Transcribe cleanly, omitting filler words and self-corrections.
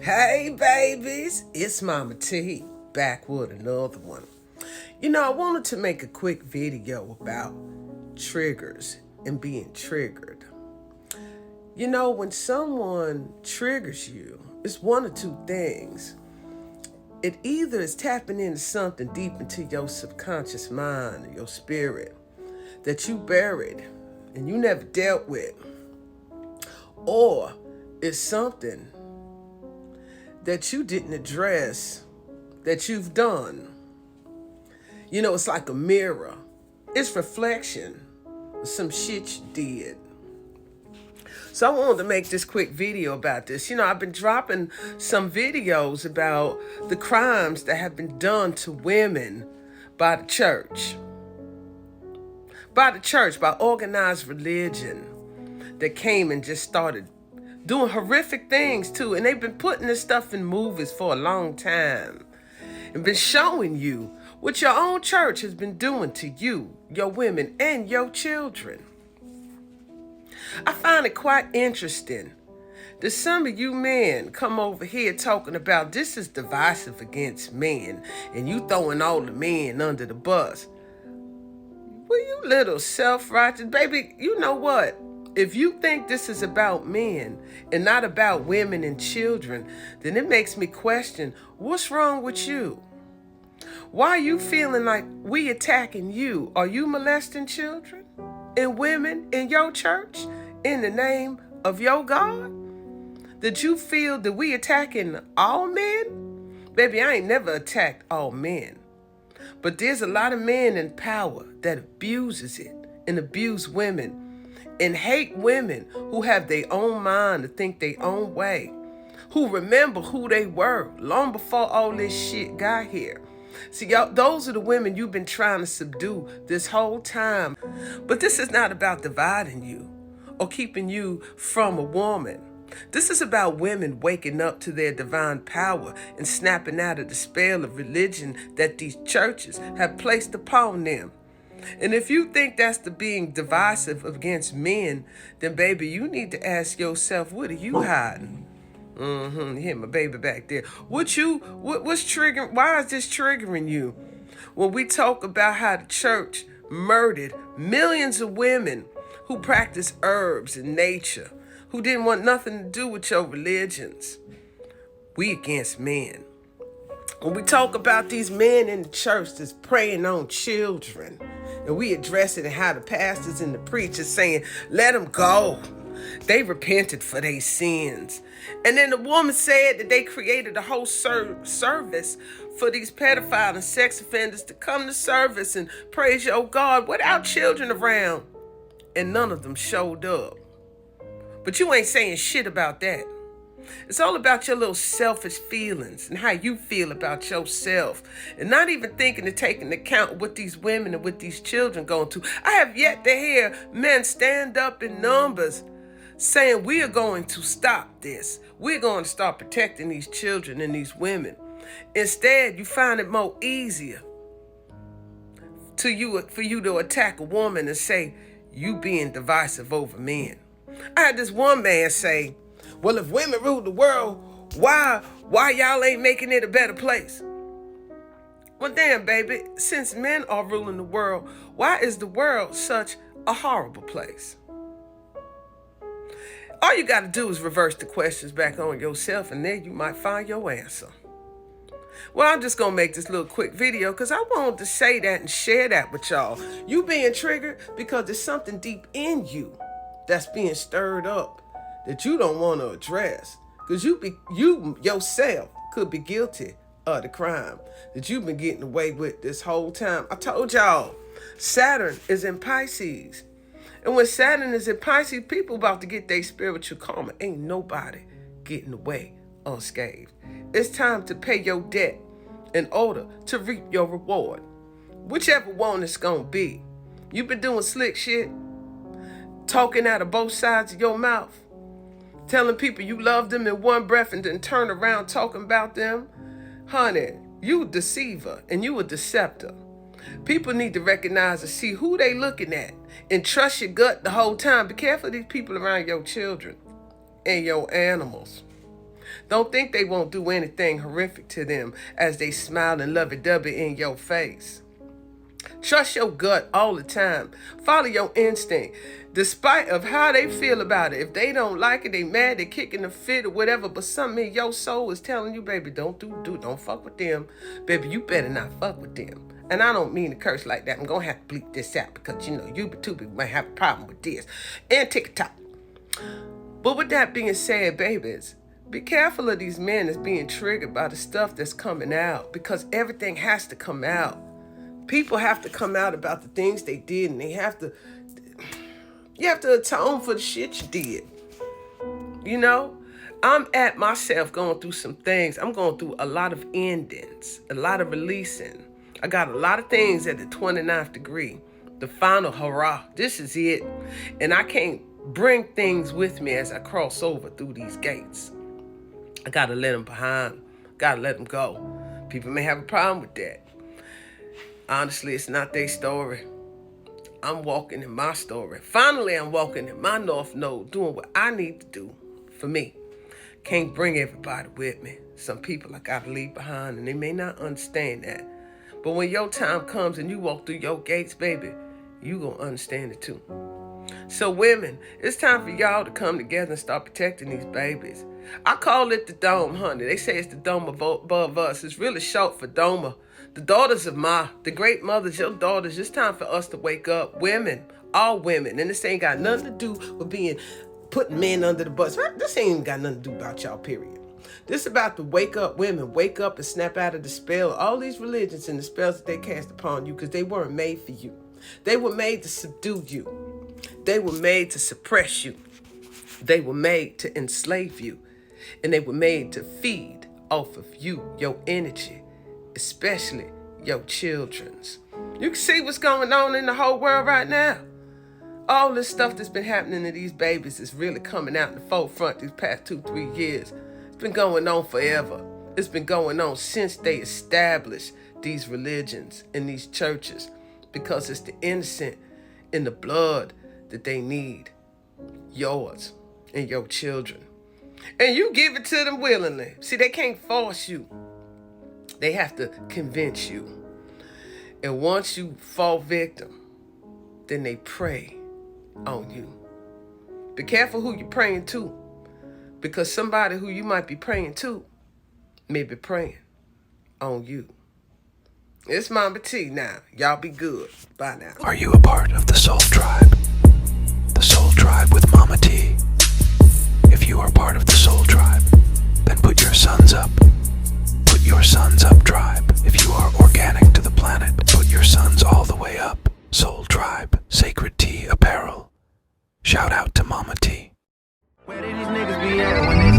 Hey babies, it's MahMah Tea, back with another one. I wanted to make a quick video about triggers and being triggered. When someone triggers you, it's one or two things. It either is tapping into something deep into your subconscious mind or your spirit that you buried and you never dealt with, or it's something that you didn't address that you've done. It's like a mirror. It's reflection of some shit you did. So I wanted to make this quick video about this. I've been dropping some videos about the crimes that have been done to women by the church. By organized religion that came and just started doing horrific things too. And they've been putting this stuff in movies for a long time and been showing you what your own church has been doing to you, your women, and your children. I find it quite interesting that some of you men come over here talking about this is divisive against men and you throwing all the men under the bus. Well, you little self-righteous baby, you know what? If you think this is about men and not about women and children, then it makes me question, what's wrong with you? Why are you feeling like we attacking you? Are you molesting children and women in your church in the name of your God? Did you feel that we attacking all men? Baby, I ain't never attacked all men. But there's a lot of men in power that abuses it and abuse women and hate women who have their own mind to think their own way, who remember who they were long before all this shit got here. See, y'all, those are the women you've been trying to subdue this whole time. But this is not about dividing you or keeping you from a woman. This is about women waking up to their divine power and snapping out of the spell of religion that these churches have placed upon them. And if you think that's the being divisive against men, then baby, you need to ask yourself, what are you hiding? You hear my baby back there. What's triggering? Why is this triggering you? When we talk about how the church murdered millions of women who practice herbs and nature, who didn't want nothing to do with your religions. We against men. When we talk about these men in the church that's preying on children, and we address it and how the pastors and the preachers saying, let them go. They repented for their sins. And then the woman said that they created a whole service for these pedophiles and sex offenders to come to service and praise your God without children around. And none of them showed up. But you ain't saying shit about that. It's all about your little selfish feelings and how you feel about yourself and not even thinking of taking account what these women and what these children going through. I have yet to hear men stand up in numbers saying we are going to stop this. We're going to start protecting these children and these women. Instead, you find it more easier for you to attack a woman and say you being divisive over men. I had this one man say, well, if women rule the world, why y'all ain't making it a better place? Well, damn, baby, since men are ruling the world, why is the world such a horrible place? All you got to do is reverse the questions back on yourself, and then you might find your answer. Well, I'm just going to make this little quick video because I wanted to say that and share that with y'all. You being triggered because there's something deep in you that's being stirred up that you don't want to address, because you yourself could be guilty of the crime that you've been getting away with this whole time. I told y'all, Saturn is in Pisces. And when Saturn is in Pisces, people about to get their spiritual karma. Ain't nobody getting away unscathed. It's time to pay your debt in order to reap your reward. Whichever one it's going to be. You've been doing slick shit, talking out of both sides of your mouth, telling people you love them in one breath and then turn around talking about them. Honey, you a deceiver and you a deceptor. People need to recognize and see who they looking at and trust your gut the whole time. Be careful of these people around your children and your animals. Don't think they won't do anything horrific to them as they smile and lovey-dovey in your face. Trust your gut all the time. Follow your instinct, despite of how they feel about it. If they don't like it, they mad, they kicking a fit or whatever, but something in your soul is telling you, baby, don't fuck with them. Baby, you better not fuck with them. And I don't mean to curse like that. I'm going to have to bleep this out because, you know, you two people might have a problem with this. And TikTok. But with that being said, babies, be careful of these men that's being triggered by the stuff that's coming out, because everything has to come out. People have to come out about the things they did, and you have to atone for the shit you did. You know, I'm at myself going through some things. I'm going through a lot of endings, a lot of releasing. I got a lot of things at the 29th degree, the final hurrah. This is it. And I can't bring things with me as I cross over through these gates. I got to let them behind. Got to let them go. People may have a problem with that. Honestly, it's not their story. I'm walking in my story. Finally, I'm walking in my North Node, doing what I need to do for me. Can't bring everybody with me. Some people I got to leave behind, and they may not understand that. But when your time comes and you walk through your gates, baby, you going to understand it too. So women, it's time for y'all to come together and start protecting these babies. I call it the D.O.M.E, honey. They say it's the D.O.M.E above us. It's really short for D.O.M.E. The daughters of Ma, the great mothers, your daughters. It's time for us to wake up. Women, all women. And this ain't got nothing to do with putting men under the bus. This ain't even got nothing to do about y'all, period. This is about to wake up women. Wake up and snap out of the spell. All these religions and the spells that they cast upon you, because they weren't made for you. They were made to subdue you. They were made to suppress you. They were made to enslave you. And they were made to feed off of you, your energy, especially your children's. You can see what's going on in the whole world right now. All this stuff that's been happening to these babies is really coming out in the forefront these past 2-3 years. It's been going on forever. It's been going on since they established these religions and these churches, because it's the innocent in the blood that they need. Yours and your children. And you give it to them willingly. See, they can't force you. They have to convince you. And once you fall victim, then they prey on you. Be careful who you're praying to, because somebody who you might be praying to may be praying on you. It's MahMah Tea now. Y'all be good. Bye now. Are you a part of the Soul Tribe? The Soul Tribe with MahMah Tea. If you are part of the Soul Tribe, then put your sons up. Put your sons up, tribe. If you are organic to the planet, put your sons all the way up. Soul Tribe, Sacred Tea Apparel. Shout out to MahMah Tea. Where did these niggas be at when they